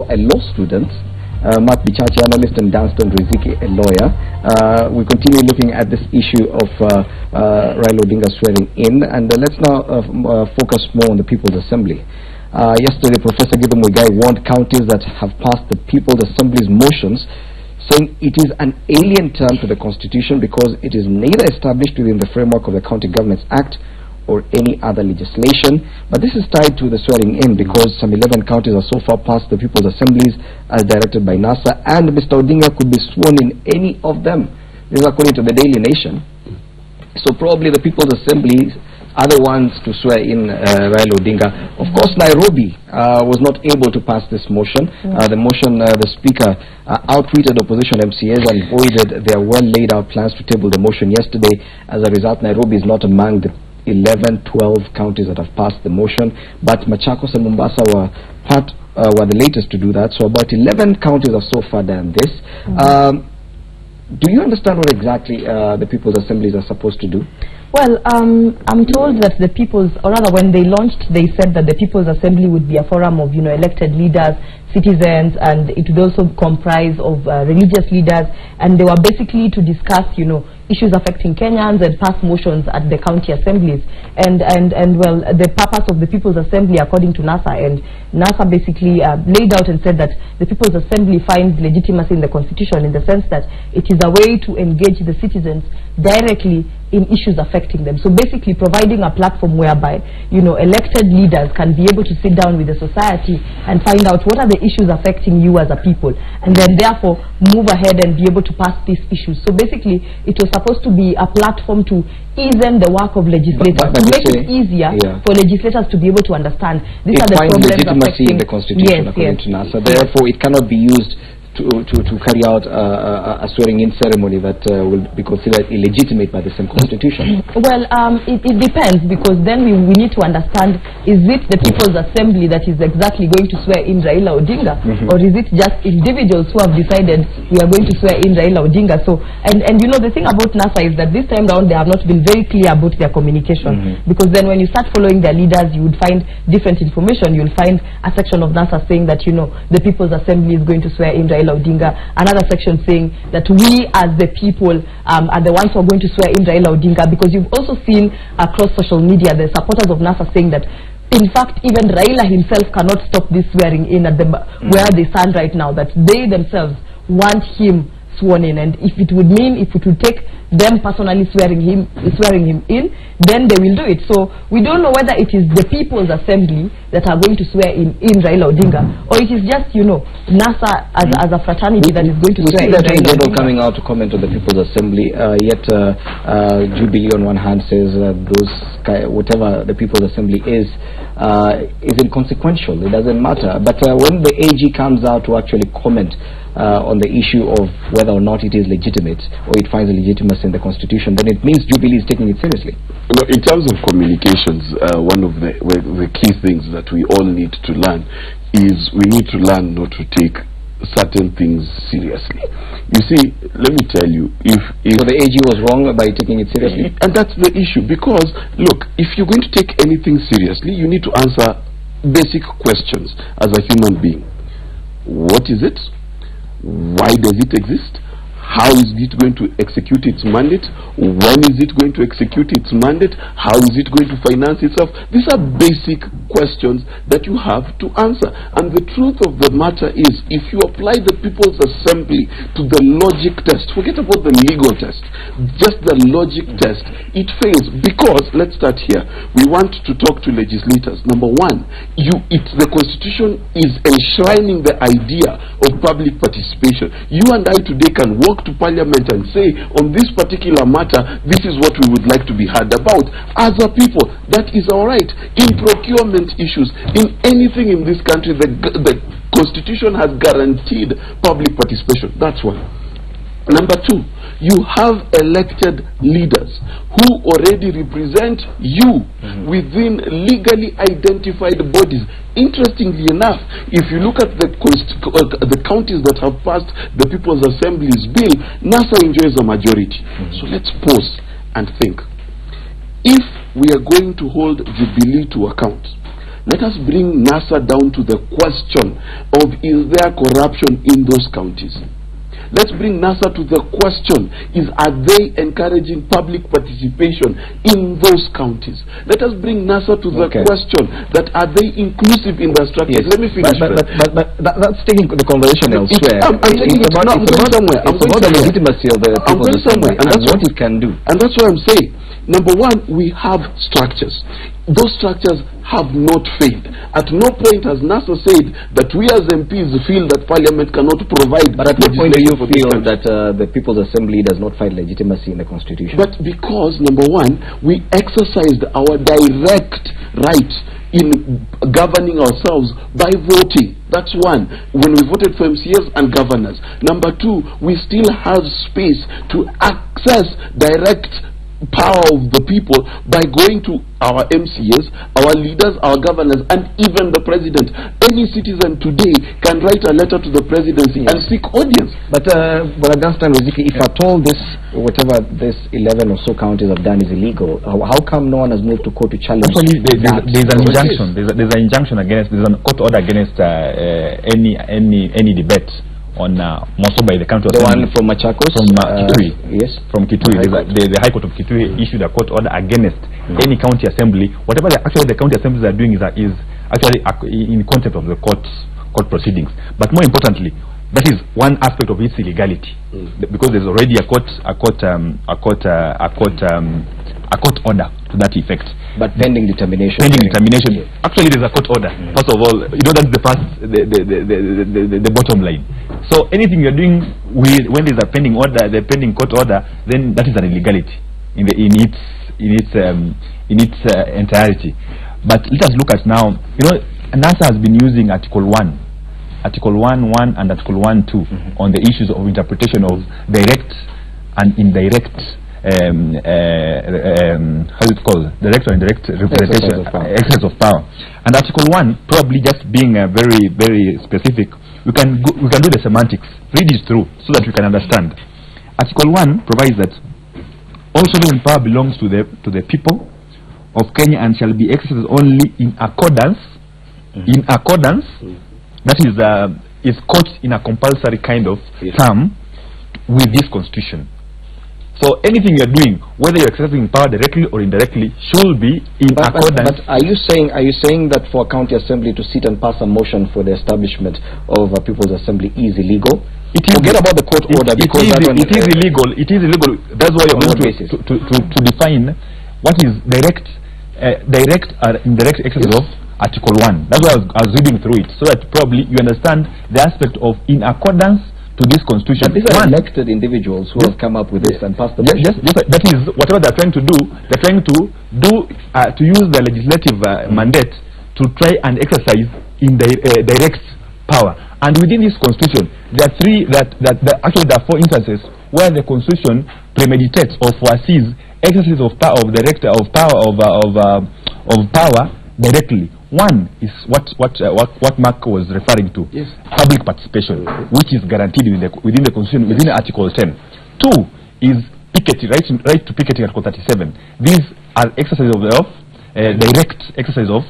a law student, Mark Bichachi, analyst, and Danston Riziki, a lawyer. We continue looking at this issue of Raila Odinga swearing in, and let's now focus more on the People's Assembly. Yesterday, Professor Gideon Muigai warned counties that have passed the People's Assembly's motions, saying it is an alien term to the Constitution because it is neither established within the framework of the County Governments Act or any other legislation. But this is tied to the swearing in because some 11 counties have so far passed the People's Assemblies as directed by NASA, and Mr. Odinga could be sworn in any of them. This is according to the Daily Nation. So probably the People's Assemblies are the ones to swear in Raila Odinga. Of course, Nairobi was not able to pass this motion. The motion, the Speaker out-tweeted opposition MCAs and voided their well-laid-out plans to table the motion yesterday. As a result, Nairobi is not among the 11, 12 counties that have passed the motion, but Machakos and Mombasa were the latest to do that. So about 11 counties have so far done this. Do you understand what exactly the People's Assemblies are supposed to do? Well, I'm told that the People's, or rather when they launched, they said that the People's Assembly would be a forum of, elected leaders, citizens, and it would also comprise of religious leaders, and they were basically to discuss, issues affecting Kenyans and pass motions at the county assemblies. And well, the purpose of the People's Assembly, according to NASA, and NASA basically laid out and said that the People's Assembly finds legitimacy in the Constitution in the sense that it is a way to engage the citizens directly in issues affecting them. So basically providing a platform whereby, elected leaders can be able to sit down with the society and find out what are the issues affecting you as a people, and then therefore move ahead and be able to pass these issues. So basically it was supposed to be a platform to ease the work of legislators, to make it easier for legislators to be able to understand these are the problems legitimacy in the Constitution, according to NASA. Therefore it cannot be used to carry out a swearing-in ceremony that will be considered illegitimate by the same Constitution. Well, it depends, because then we need to understand, is it the People's Assembly that is exactly going to swear in Raila Odinga, or is it just individuals who have decided we are going to swear in Raila Odinga? So, and the thing about NASA is that this time round they have not been very clear about their communication, because then when you start following their leaders, you would find different information. You'll find a section of NASA saying that, the People's Assembly is going to swear in Raila Odinga, another section saying that we as the people are the ones who are going to swear in Raila Odinga, because you've also seen across social media the supporters of NASA saying that in fact even Raila himself cannot stop this swearing in at where they stand right now, that they themselves want him sworn in, and if it would take them personally swearing him in, then they will do it. So we don't know whether it is the People's Assembly that are going to swear in Raila Odinga, or it is just NASA as a fraternity that is going to swear in Raila Odinga. Coming out to comment on the People's Assembly, yet Jubilee on one hand says whatever the People's Assembly is inconsequential. It doesn't matter. But when the AG comes out to actually comment on the issue of whether or not it is legitimate, or it finds a legitimacy in the Constitution, then it means Jubilee is taking it seriously. In terms of communications, one of the key things that we all need to learn is we need to learn not to take certain things seriously. You see, let me tell you, if so the AG was wrong by taking it seriously, and that's the issue, because look, if you're going to take anything seriously, you need to answer basic questions as a human being. What is it? Why does it exist? How is it going to execute its mandate? When is it going to execute its mandate? How is it going to finance itself? These are basic questions that you have to answer. And the truth of the matter is, if you apply the People's Assembly to the logic test, forget about the legal test, just the logic test, it fails. Because, let's start here, we want to talk to legislators. Number one, the Constitution is enshrining the idea of public participation. You and I today can walk to Parliament and say, on this particular matter, this is what we would like to be heard about. As a people, that is all right. In procurement issues, in anything in this country, the Constitution has guaranteed public participation. That's one. Number two, you have elected leaders who already represent you within legally identified bodies. Interestingly enough, if you look at the counties that have passed the People's Assembly's bill, NASA enjoys a majority. So let's pause and think. If we are going to hold Jubilee to account, let us bring NASA down to the question of, is there corruption in those counties? Let's bring NASA to the question, are they encouraging public participation in those counties? Let us bring NASA to the question that, are they inclusive in the structures? Yes. Let me finish. But that's taking the conversation elsewhere. I'm taking it about the legitimacy of the People's Assembly and what it can do. And that's what I'm saying. Number one, we have structures. Those structures have not failed. At no point has NASA said that we as MPs feel that Parliament cannot provide. But at what point do you feel that the People's Assembly does not find legitimacy in the Constitution? But because, number one, we exercised our direct right in governing ourselves by voting. That's one. When we voted for MCAs and governors. Number two, we still have space to access direct power of the people by going to our MCAs, our leaders, our governors, and even the president. Any citizen today can write a letter to the presidency and seek audience. But Danstan Riziki, if at all this, whatever this 11 or so counties have done is illegal, how come no one has moved to court to challenge? Actually, there's an injunction. There's an injunction against. There's a court order against any debate on more so by the county assembly. The one from Machakos? From Kitui. Yes. From Kitui. The High Court of Kitui issued a court order against any county assembly. Whatever the county assemblies are doing is actually in contempt of the court proceedings. But more importantly, that is one aspect of its illegality, because there's already a court order to that effect. But pending determination. Yes. Actually, there's a court order. First of all, that's the bottom line. So anything you're doing when there's a pending order, the pending court order, then that is an illegality in its entirety. But let us look at now. NASA has been using Article 1 and Article 1.2 on the issues of interpretation of direct and indirect how is it called? Direct or indirect representation, excess of power. And Article 1, probably just being very, very specific, we can do the semantics. Read it through so that we can understand. Article 1 provides that all sovereign power belongs to the people of Kenya and shall be exercised only in accordance. In accordance, that is caught in a compulsory kind of term with this constitution. So anything you're doing, whether you're exercising power directly or indirectly, should be in accordance. But are you saying that for a county assembly to sit and pass a motion for the establishment of a People's Assembly is illegal? Forget about the court order, because it is illegal. It is illegal. That's why you're going to define what is direct or indirect exercise of Article 1. That's why I was reading through it, so that probably you understand the aspect of in accordance to this constitution. But these are elected individuals who have come up with this and passed the motion. That is whatever they're trying to do. They're trying to use the legislative mandate to try and exercise in direct power. And within this constitution, there are four instances where the constitution premeditates or foresees exercise of power directly. One is what Mark was referring to, public participation, which is guaranteed within the Constitution, within Article 10. Two is picketing, right to picketing, Article 37. These are exercises of direct exercise of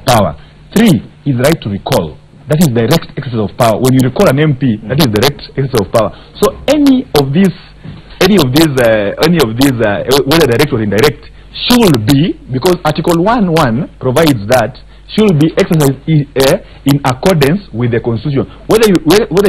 power. Three is right to recall. That is direct exercise of power. When you recall an MP, that is direct exercise of power. So any of these, whether direct or indirect, should be, because Article 1.1 provides that, should be exercised in accordance with the Constitution. Whether you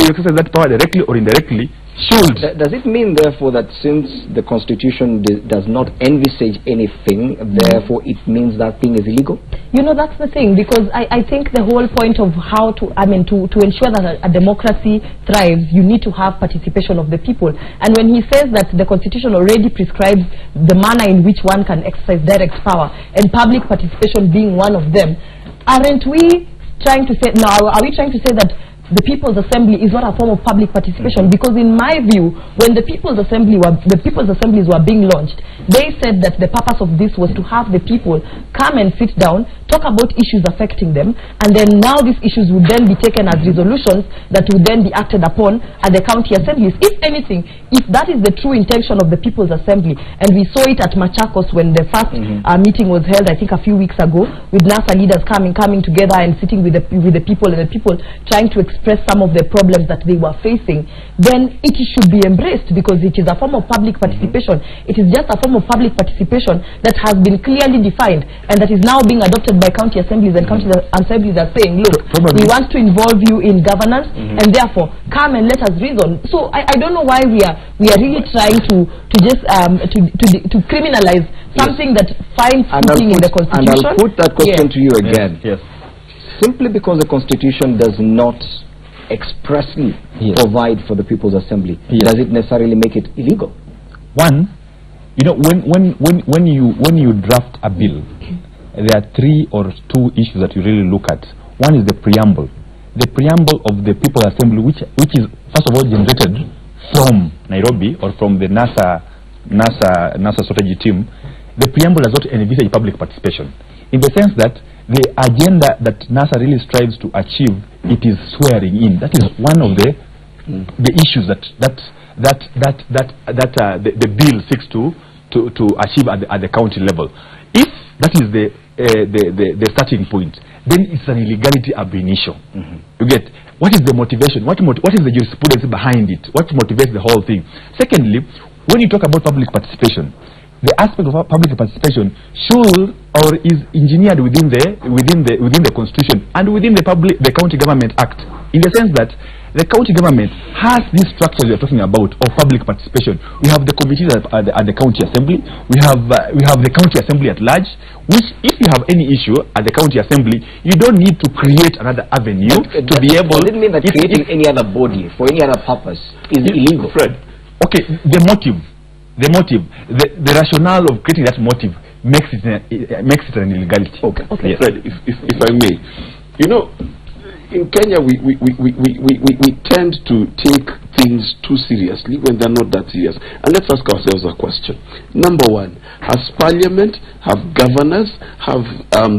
exercise that power directly or indirectly, should. Does it mean, therefore, that since the Constitution does not envisage anything, therefore it means that thing is illegal? That's the thing, because I think the whole point of how to ensure that a democracy thrives, you need to have participation of the people. And when he says that the Constitution already prescribes the manner in which one can exercise direct power, and public participation being one of them, aren't we trying to say, are we trying to say that the People's Assembly is not a form of public participation? Because in my view, when the People's Assemblies were being launched, they said that the purpose of this was to have the people come and sit down talk about issues affecting them, and then now these issues would then be taken as resolutions that would then be acted upon at the county assemblies. If anything, if that is the true intention of the People's Assembly, and we saw it at Machakos when the first meeting was held, I think a few weeks ago, with NASA leaders coming together and sitting with the people, and the people trying to express some of the problems that they were facing, then it should be embraced, because it is a form of public participation. It is just a form of public participation that has been clearly defined, and that is now being adopted by county assemblies, and county assemblies are saying, look, we want to involve you in governance, and therefore come and let us reason. So I don't know why we are really trying to just to criminalize something that finds footing in the Constitution. And I'll put that question to you again. Yes. Simply because the Constitution does not expressly provide for the People's Assembly, does it necessarily make it illegal? One, you know, when you draft a bill, there are 3 or 2 issues that you really look at. One is the preamble. The preamble of the People's Assembly, which is first of all generated from Nairobi or from the NASA strategy team. The preamble does not envisage public participation, in the sense that the agenda that NASA really strives to achieve, it is swearing in. That is one of the issues that the bill seeks to achieve at the county level. If that is the starting point, then it's an illegality ab initio. You get what is the motivation? What is the jurisprudence behind it? What motivates the whole thing? Secondly, when you talk about public participation, the aspect of public participation should or is engineered within the Constitution and within the County Government Act, in the sense that the county government has these structures we are talking about of public participation. We have the committees at the county assembly. We have the county assembly at large, which if you have any issue at the county assembly, you don't need to create another avenue to be able. Does it mean that creating any other body for any other purpose is illegal? Fred, okay, the rationale of creating that motive makes it an illegality. Okay. Yes. Fred, if I may, you know, in Kenya we tend to take things too seriously when they're not that serious. And let's ask ourselves a question. Number one, has Parliament, have governors, have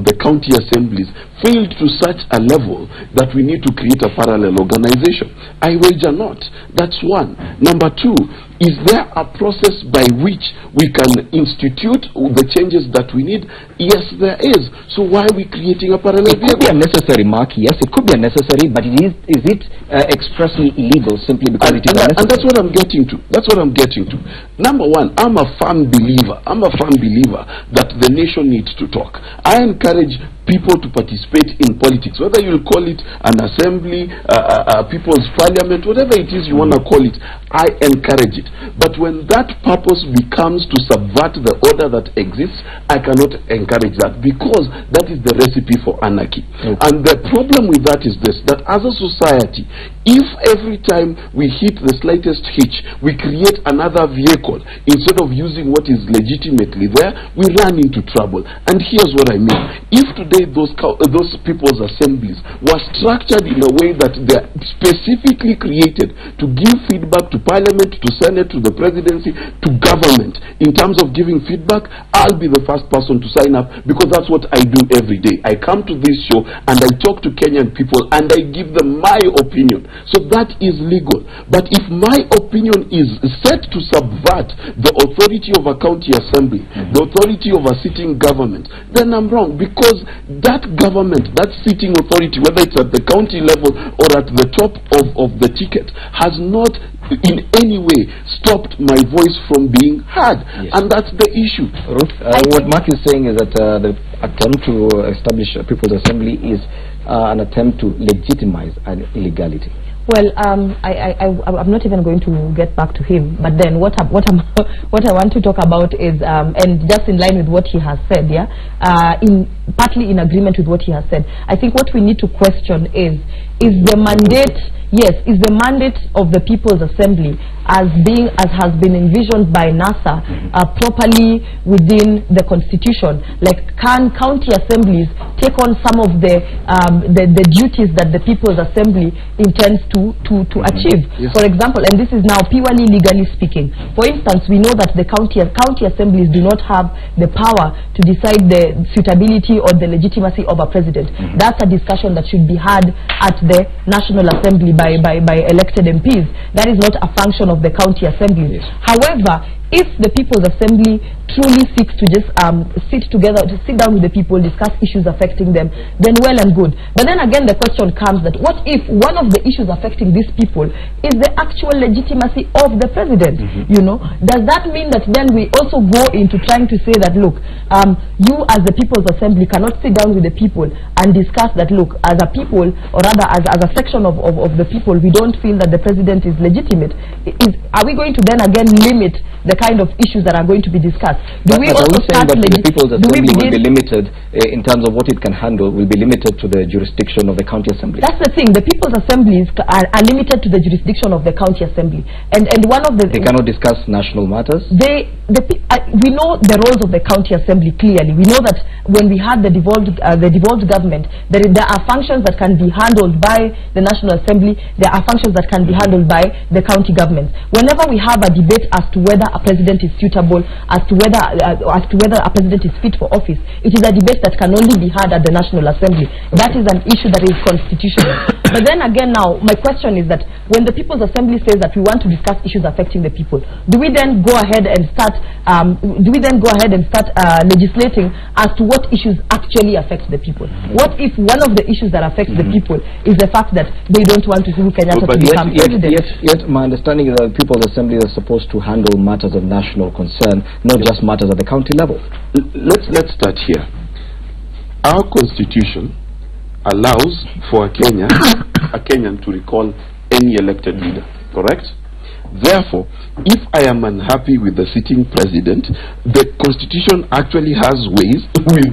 the county assemblies failed to such a level that we need to create a parallel organization? I wager not. That's one. Number two, is there a process by which we can institute the changes that we need? Yes, there is. So why are we creating a parallel vehicle? It could be unnecessary, Mark. Yes, it could be unnecessary, but is it expressly illegal simply because it is unnecessary? And that's what I'm getting to. That's what I'm getting to. Number one, I'm a firm believer that the nation needs to talk. I encourage people to participate in politics, whether you'll call it an assembly, a people's parliament, whatever it is you want to call it. I encourage it. But when that purpose becomes to subvert the order that exists, I cannot encourage that, because that is the recipe for anarchy. And the problem with that is this, that as a society, if every time we hit the slightest hitch, we create another vehicle instead of using what is legitimately there, we run into trouble. And here's what I mean. If today those people's assemblies were structured in a way that they're specifically created to give feedback to Parliament, to Senate, to the presidency, to government, in terms of giving feedback, I'll be the first person to sign up, because that's what I do every day. I come to this show and I talk to Kenyan people and I give them my opinion. So that is legal. But if my opinion is set to subvert the authority of a county assembly, the authority of a sitting government, then I'm wrong, because that government, that sitting authority, whether it's at the county level or at the top of the ticket, has not in any way stopped my voice from being heard. Yes. And that's the issue. Ruth, what Mark is saying is that the attempt to establish a People's Assembly is an attempt to legitimize an illegality. Well, I'm not even going to get back to him. But then what I want to talk about is, and just in line with what he has said, partly in agreement with what he has said, I think what we need to question is is the mandate, yes, is the mandate of the People's Assembly as has been envisioned by NASA properly within the Constitution? Like, can county assemblies take on some of the duties that the People's Assembly intends to achieve? Yes. For example, and this is now purely legally speaking. For instance, we know that the county assemblies do not have the power to decide the suitability or the legitimacy of a president. That's a discussion that should be had at the National Assembly by elected MPs. That is not a function of the county assemblies. Yes. However, if the People's Assembly truly seeks to just sit together, to sit down with the people, discuss issues affecting them, then well and good. But then again, the question comes that what if one of the issues affecting these people is the actual legitimacy of the president? You know, does that mean that then we also go into trying to say that, look, you as the People's Assembly cannot sit down with the people and discuss that, look, as a people, or rather as a section of the people, we don't feel that the president is legitimate. Are we going to then again limit the kind of issues that are going to be discussed? But are we saying that the People's Assembly will be limited in terms of what it can handle, will be limited to the jurisdiction of the county assembly? That's the thing. The People's Assemblies are limited to the jurisdiction of the county assembly, and one of the they cannot discuss national matters. We know the roles of the county assembly clearly. We know that when we had the devolved government, there are functions that can be handled by the National Assembly. There are functions that can be handled by the county government. Whenever we have a debate as to whether a president is suitable, as to whether a president is fit for office, it is a debate that can only be had at the National Assembly. That is an issue that is constitutional. But then again, now my question is that when the People's Assembly says that we want to discuss issues affecting the people, do we then go ahead and start legislating as to what issues actually affect the people? What if one of the issues that affects the people is the fact that they don't want Uhuru Kenyatta to become president? Yet my understanding is that the People's Assembly is supposed to handle matters of national concern, not just matters at the county level. Let's start here. Our constitution allows for a Kenyan to recall any elected leader, correct? Therefore, if I am unhappy with the sitting president, the constitution actually has ways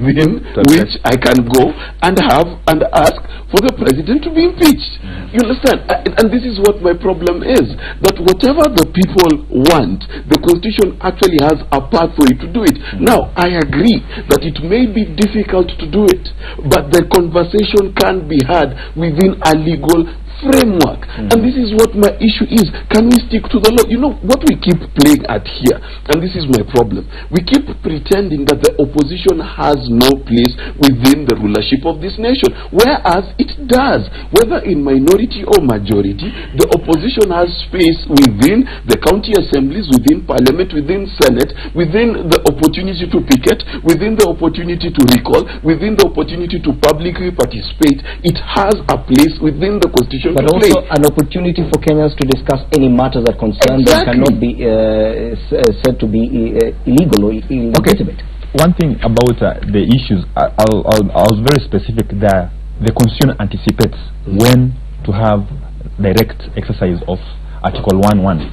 within which I can go and ask for the president to be impeached. You understand? And this is what my problem is, that whatever the people want, the constitution actually has a pathway to do it. Now, I agree that it may be difficult to do it, but the conversation can be had within a legal framework. And this is what my issue is. Can we stick to the law? You know what we keep playing at here, and this is my problem. We keep pretending that the opposition has no place within the rulership of this nation, whereas it does. Whether in minority or majority, the opposition has space within the county assemblies, within parliament, within senate, within the opportunity to picket, within the opportunity to recall, within the opportunity to publicly participate. It has a place within the constitution. But also an opportunity for Kenyans to discuss any matters that concern them cannot be said to be illegal or illegitimate. One thing about the issues, I was very specific there. The constitution anticipates when to have direct exercise of Article 1.1.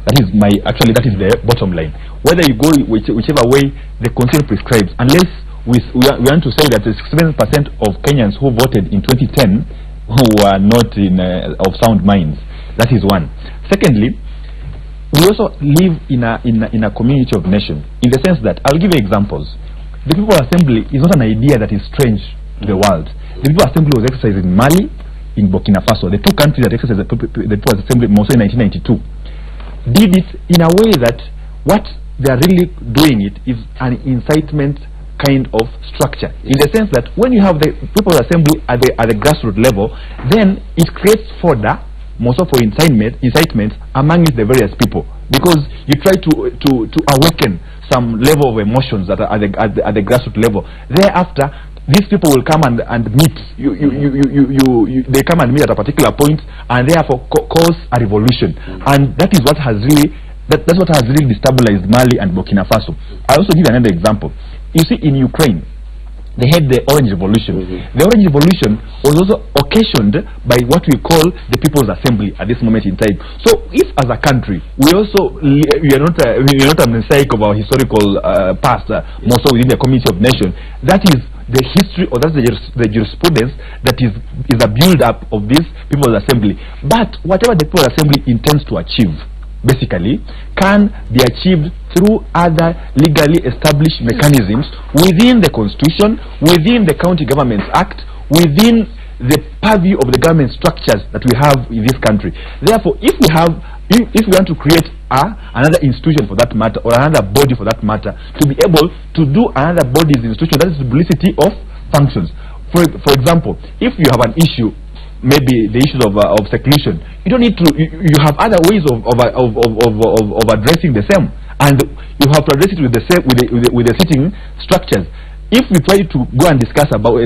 That is that is the bottom line. Whether you go whichever way the constitution prescribes, unless we want to say that 67% of Kenyans who voted in 2010 who are not of sound minds. That is one. Secondly, we also live in a community of nations, in the sense that, I'll give you examples. The People's Assembly is not an idea that is strange to the world. The People's Assembly was exercised in Mali, in Burkina Faso, the two countries that exercised the People's Assembly mostly in 1992. Did it in a way that what they are really doing it is an incitement kind of structure, in the sense that when you have the People's Assembly at the grassroots level, then it creates fodder, more so for incitement among the various people, because you try to awaken some level of emotions that are at the grassroots level. Thereafter, these people will come and meet. They come and meet at a particular point, and therefore cause a revolution, and that is what has really that's what has really destabilized Mali and Burkina Faso. I'll also give you another example. You see, in Ukraine, they had the Orange Revolution. The Orange Revolution was also occasioned by what we call the People's Assembly at this moment in time. So, if as a country we are not a mosaic of our historical past, more so within the community of nations, that is the history, or that's the jurisprudence that is a build-up of this People's Assembly. But whatever the People's Assembly intends to achieve, basically, can be achieved through other legally established mechanisms within the Constitution, within the County Governments Act, within the purview of the government structures that we have in this country. Therefore, if we want to create another institution for that matter, or another body for that matter, to be able to do another body's institution, that is duplicity of functions. For example, if you have an issue, maybe the issues of seclusion, you don't need to. You have other ways of addressing the same, and you have to address it with the same with the sitting structures. If we try to go and discuss about the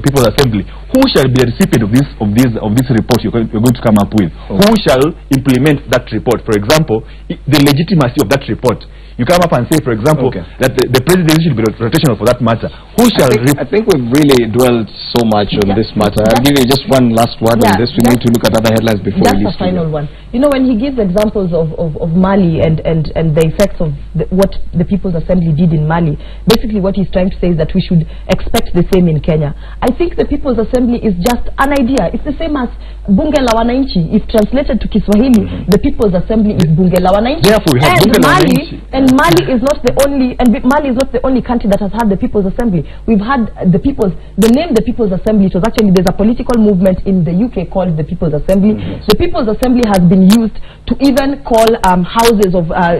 People's Assembly, who shall be the recipient of this report you're going to come up with? Okay. Who shall implement that report? For example, the legitimacy of that report. You come up and say, for example, that the presidency should be rotational for that matter. Who shall? I think we've really dwelled so much on this matter. I'll give you just one last word on this. We need to look at other headlines before we leave. Just a final one. You know, when he gives examples of Mali and the effects of what the People's Assembly did in Mali, basically what he's trying to say is that we should expect the same in Kenya. I think the People's Assembly is just an idea. It's the same as Bunge la Wananchi. If translated to Kiswahili, the People's Assembly is Bunge la Wananchi. Therefore, we have Bunge la Wananchi. And Mali is not the only country that has had the People's Assembly. We've had the name the People's Assembly. It was actually, there's a political movement in the UK called the People's Assembly. The People's Assembly has been used to even call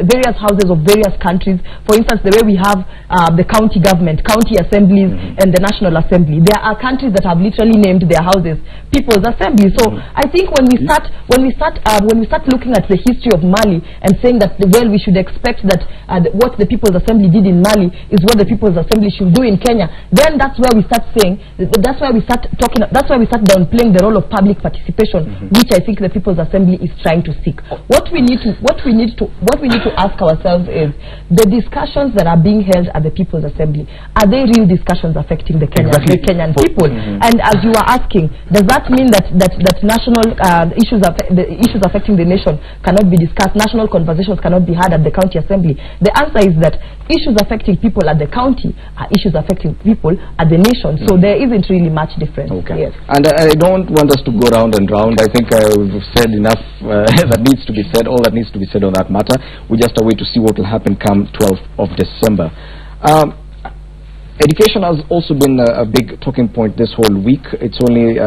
various houses of various countries. For instance, the way we have the county government, county assemblies, and the National Assembly. There are countries that have literally named their houses People's Assembly. So I think when we start looking at the history of Mali and saying that we should expect that what the People's Assembly did in Mali is what the People's Assembly should do in Kenya, then that's where we start saying, that's why we start downplaying the role of public participation, which I think the People's Assembly is trying to seek. What we need to ask ourselves is, the discussions that are being held at the People's Assembly, are they real discussions affecting the Kenyan people? And as you are asking, does that mean that national issues affecting the nation cannot be discussed, national conversations cannot be had at the county assembly? The answer is that issues affecting people at the county are issues affecting people at the nation. So there isn't really much difference. Okay. Yes. And I don't want us to go round and round. I think we've said enough that needs to be said, all that needs to be said on that matter. We just await to see what will happen come 12th of December. Education has also been a big talking point this whole week. It's only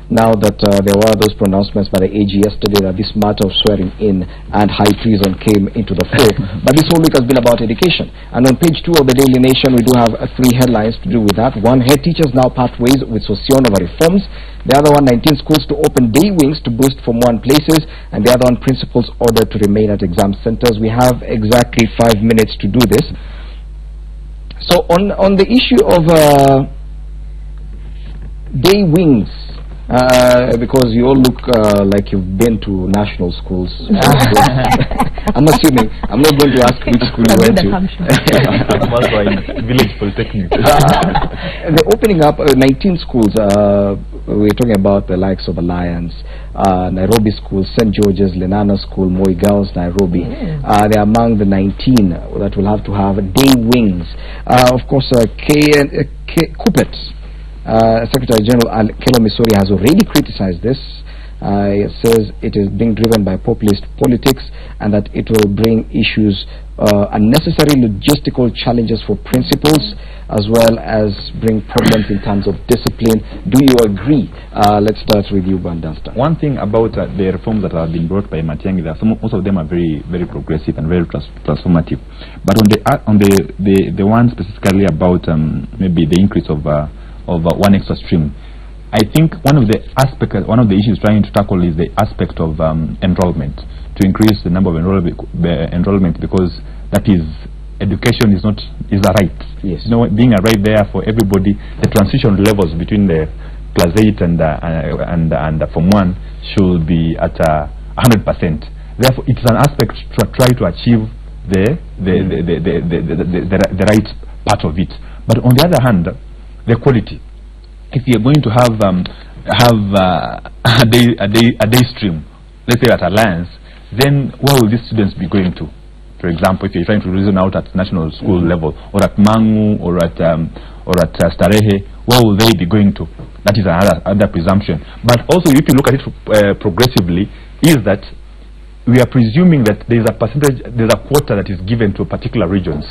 now that there were those pronouncements by the AG yesterday that this matter of swearing in and high treason came into the fore. But this whole week has been about education. And on page 2 of the Daily Nation, we do have 3 headlines to do with that. One, head teachers now part ways with Sosion over reforms. The other one, 19 schools to open day wings to boost Form 1 places. And the other one, principals ordered to remain at exam centers. We have exactly 5 minutes to do this. So on the issue of day wings, because you all look like you've been to national schools. I'm assuming. I'm not going to ask which school you went to. I'm also in Village Polytechnic. They're opening up 19 schools. We're talking about the likes of Alliance, Nairobi School, St. George's, Lenana School, Moi Girls, Nairobi. They're among the 19 that will have to have day wings. Of course, Kupet, Secretary General Kelo Misori has already criticized this. It says it is being driven by populist politics and that it will bring issues, unnecessary logistical challenges for principals, as well as bring problems in terms of discipline. Do you agree? Let's start with you, Bandasta. One thing about the reforms that have been brought by Matiang'i, most of them are very, very progressive and very transformative. But on the one specifically about maybe the increase of one extra stream, I think one of the issues trying to tackle is the aspect of enrollment, to increase the number of enrollment, because that is, education is a right. Yes. You know, being a right there for everybody. The transition levels between the class 8 and Form 1 should be at 100%. Therefore, it's an aspect to try to achieve the right part of it. But on the other hand, the quality. If you're going to have a day stream, let's say at Alliance, then where will these students be going to? for example, if you're trying to reason out at national school level, or at Mangu, or at Starehe, where will they be going to? That is another presumption. But also, if you look at it progressively, is that we are presuming that there's a percentage, there's a quota that is given to particular regions,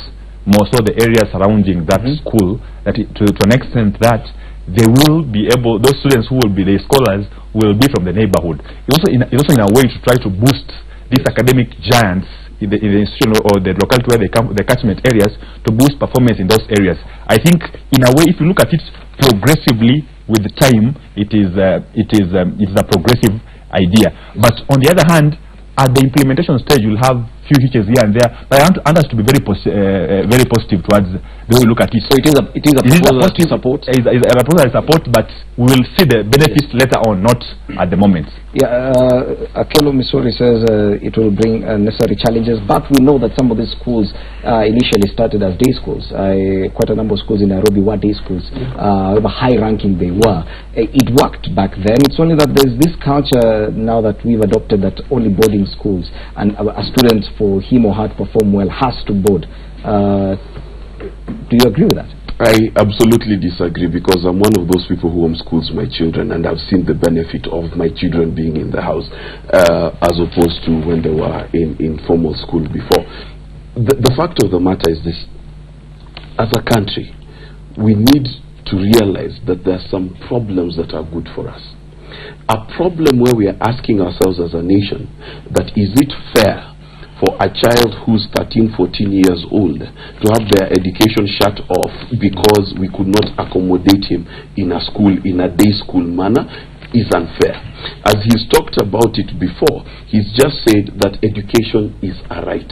more so the areas surrounding that school, that to an extent that they will be able, those students who will be the scholars will be from the neighborhood. It's also in a way to try to boost these academic giants in the institution or the locality where they come, the catchment areas, to boost performance in those areas. I think, in a way, if you look at it progressively with the time, it is a progressive idea. But on the other hand, at the implementation stage, you'll have few hitches here and there. But I want us to be very positive towards the way we look at it. So it is a proposal to support. It is a proposal to support, but we will see the benefits later on, not at the moment. Yeah, Akelo Misori says it will bring necessary challenges, but we know that some of these schools initially started as day schools. Quite a number of schools in Nairobi were day schools. However high ranking they were. It worked back then. It's only that there's this culture now that we've adopted that only boarding schools, and a student, for him or her to perform well, has to board. Do you agree with that? I absolutely disagree, because I'm one of those people who homeschools my children, and I've seen the benefit of my children being in the house as opposed to when they were in formal school before. The fact of the matter is this: as a country, we need to realize that there are some problems that are good for us. A problem where we are asking ourselves as a nation that is it fair for a child who's 13, 14 years old to have their education shut off because we could not accommodate him in a school, in a day school manner, is unfair. As he's talked about it before, he's just said that education is a right.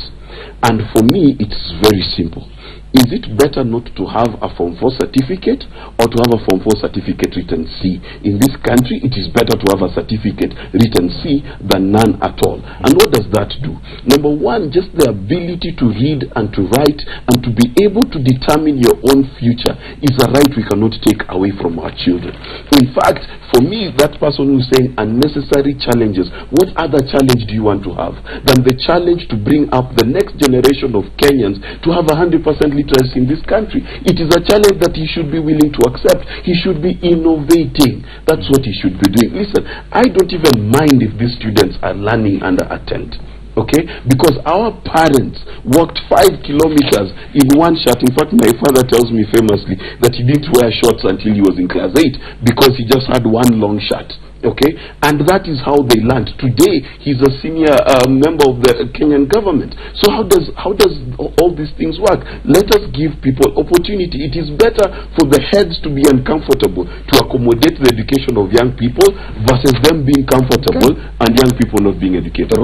And for me, it's very simple. Is it better not to have a Form 4 certificate or to have a Form 4 certificate written C? In this country, it is better to have a certificate written C than none at all. And what does that do? Number one, just the ability to read and to write and to be able to determine your own future is a right we cannot take away from our children. In fact, for me, that person who's saying unnecessary challenges, what other challenge do you want to have than the challenge to bring up the next generation of Kenyans to have 100% literacy in this country? It is a challenge that he should be willing to accept. He should be innovating. That's what he should be doing. Listen, I don't even mind if these students are learning under a tent. Okay? Because our parents walked 5 kilometers in one shirt. In fact, my father tells me famously that he didn't wear shorts until he was in class 8 because he just had one long shirt. Okay, and that is how they learned. Today, he's a senior member of the Kenyan government. So how does all these things work? Let us give people opportunity. It is better for the heads to be uncomfortable to accommodate the education of young people versus them being comfortable and young people not being educated.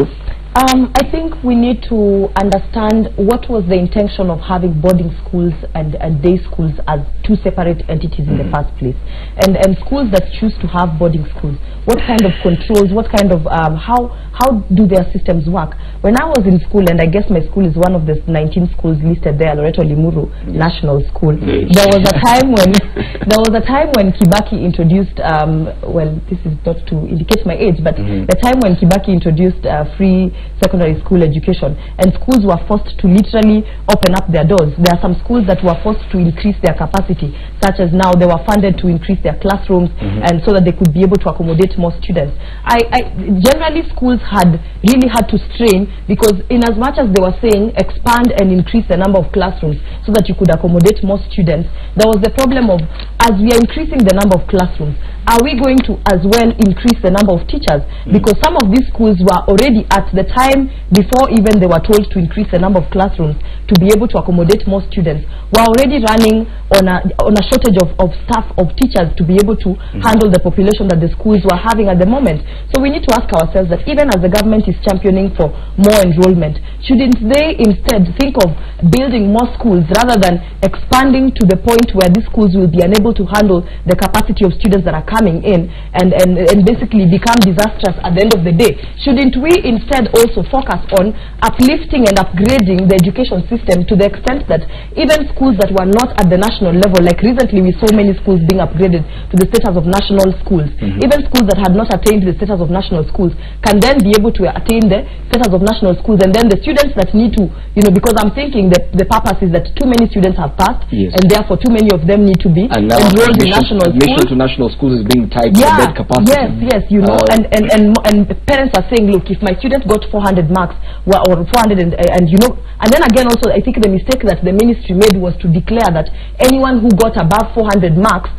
I think we need to understand what was the intention of having boarding schools and day schools as two separate entities in the first place. And schools that choose to have boarding schools, what kind of controls, what kind of, how do their systems work? When I was in school, and I guess my school is one of the 19 schools listed there, Loreto Limuru National School, there was a time when Kibaki introduced, well, this is not to indicate my age, but the time when Kibaki introduced free secondary school education, and schools were forced to literally open up their doors. There are some schools that were forced to increase their capacity, such as now they were funded to increase their classrooms and so that they could be able to accommodate more students. Generally, schools really had to strain, because in as much as they were saying expand and increase the number of classrooms so that you could accommodate more students, there was the problem of, as we are increasing the number of classrooms, are we going to as well increase the number of teachers? Because some of these schools were already, at the time before even they were told to increase the number of classrooms to be able to accommodate more students, were already running on a shortage of staff, of teachers, to be able to handle the population that the schools were having at the moment. So we need to ask ourselves that even as the government is championing for more enrollment, shouldn't they instead think of building more schools rather than expanding to the point where these schools will be unable to handle the capacity of students that are coming in and basically become disastrous at the end of the day. Shouldn't we instead also focus on uplifting and upgrading the education system to the extent that even schools that were not at the national level, like recently we saw many schools being upgraded to the status of national schools, even schools that had not attained the status of national schools can then be able to attain the status of national schools, and then the students that need to, because I'm thinking that the purpose is that too many students have passed, and therefore too many of them need to be enrolled in national schools. Admission to national schools is being tied to the bed capacity. Yes, and parents are saying, look, if my student got 400 marks or 400 and then again also I think the mistake that the ministry made was to declare that anyone who got above 400 marks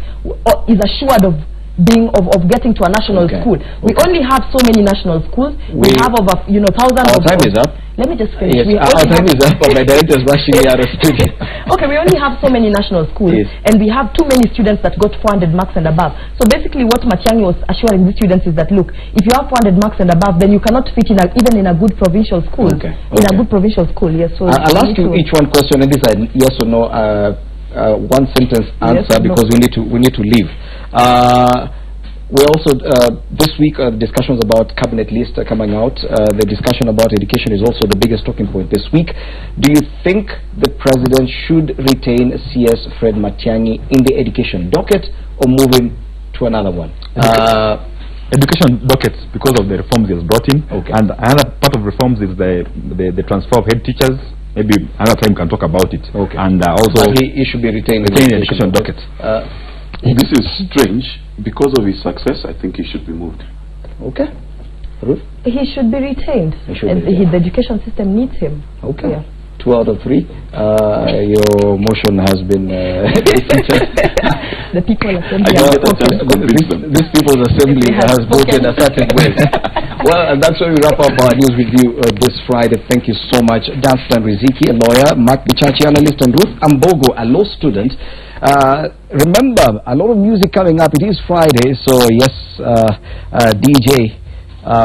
is assured of getting to a national school. We only have so many national schools. We have over thousands of time is up. Let me just finish. Yes, our time is up, but my director is rushing me out of studio. Okay, we only have so many national schools, and we have too many students that got 400 marks and above. So basically what Matiang'i was assuring the students is that, look, if you have 400 marks and above, then you cannot fit in even in a good provincial school. In a good provincial school, yes. So I'll ask you each one question, and this is a yes or no, one sentence answer, because we need to leave. We also, this week, discussions about cabinet list are coming out. The discussion about education is also the biggest talking point this week. Do you think the president should retain CS Fred Matiang'i in the education docket or move him to another one? Education dockets, because of the reforms he has brought in. And another part of reforms is the transfer of head teachers. Maybe another time we can talk about it. And also he should be retained in the education docket. This is strange. Because of his success, I think he should be moved. Okay. Ruth? He should be retained. The education system needs him. Okay. 2 out of 3. Your motion has been defeated. The People's Assembly. This People's Assembly has voted a certain way. Well, that's where we wrap up our news review this Friday. Thank you so much. Danstan Riziki, a lawyer, Mark Bichachi, analyst, and Ruth Ambogo, a law student. Remember, a lot of music coming up. It is Friday, so yes, DJ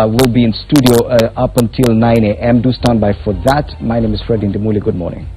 will be in studio up until 9 a.m. Do stand by for that. My name is Fred Indimuli. Good morning.